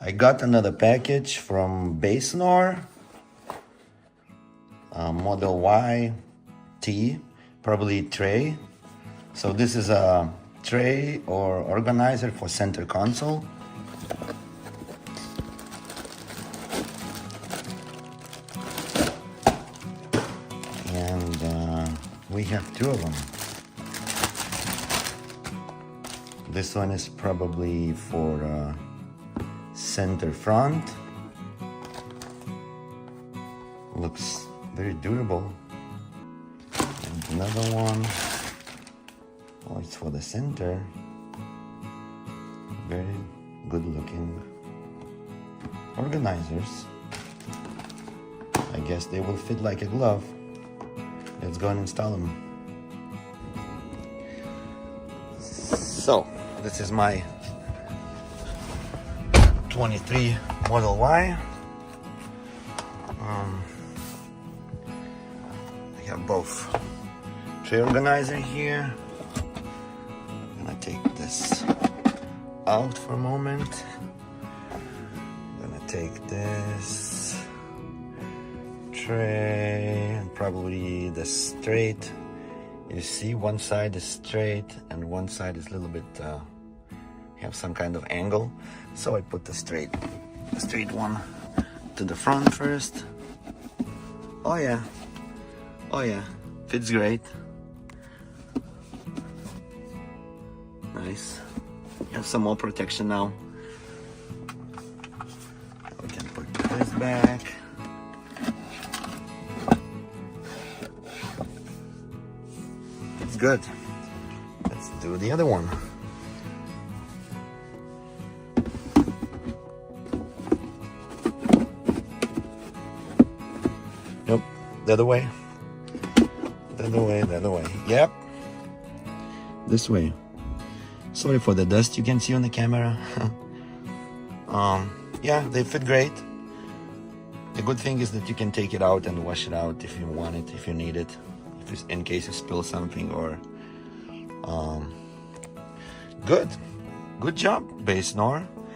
I got another package from BASENOR, Model Y T, probably tray. So this is a tray or organizer for center console. And we have two of them. This one is probably for center front. Looks very durable. And another one, oh, it's for the center. Very good looking organizers. I guess they will fit like a glove. Let's go and install them. So, this is my 23 Model Y. I have both tray organizer here. I'm gonna take this out for a moment. I'm gonna take this tray and probably the straight. You see, one side is straight and one side is a little bit have some kind of angle. So I put the straight one to the front first. Oh yeah, fits great. Nice. You have some more protection now. We can put this back. It's good. Let's do the other one. Nope, the other way. The other way. Yep. This way. Sorry for the dust you can see on the camera. Yeah, they fit great. The good thing is that you can take it out and wash it out if you want it, if you need it, in case you spill something or good job, BASENOR.